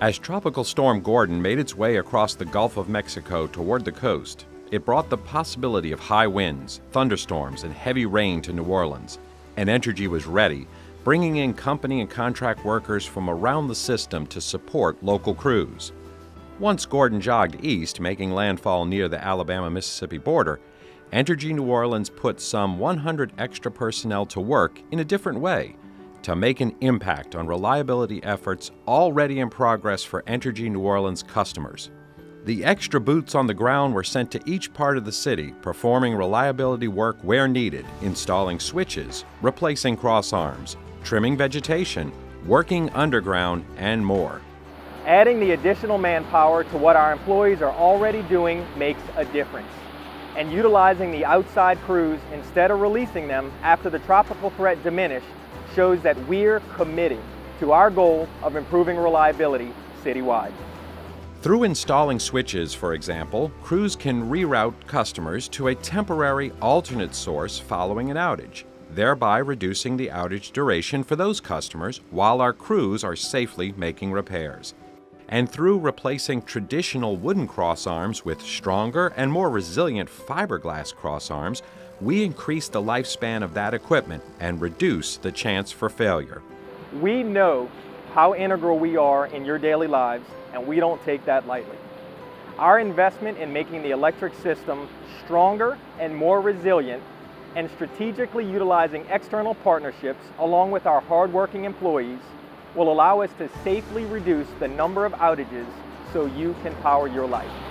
As Tropical Storm Gordon made its way across the Gulf of Mexico toward the coast, it brought the possibility of high winds, thunderstorms, and heavy rain to New Orleans, and Entergy was ready, bringing in company and contract workers from around the system to support local crews. Once Gordon jogged east, making landfall near the Alabama-Mississippi border, Entergy New Orleans put some 100 extra personnel to work in a different way to make an impact on reliability efforts already in progress for Entergy New Orleans customers. The extra boots on the ground were sent to each part of the city, performing reliability work where needed, installing switches, replacing crossarms, trimming vegetation, working underground, and more. Adding the additional manpower to what our employees are already doing makes a difference. And utilizing the outside crews instead of releasing them after the tropical threat diminished shows that we're committed to our goal of improving reliability citywide. Through installing switches, for example, crews can reroute customers to a temporary alternate source following an outage, thereby reducing the outage duration for those customers while our crews are safely making repairs. And through replacing traditional wooden crossarms with stronger and more resilient fiberglass crossarms, we increase the lifespan of that equipment and reduce the chance for failure. We know how integral we are in your daily lives, and we don't take that lightly. Our investment in making the electric system stronger and more resilient and strategically utilizing external partnerships along with our hardworking employees will allow us to safely reduce the number of outages so you can power your life.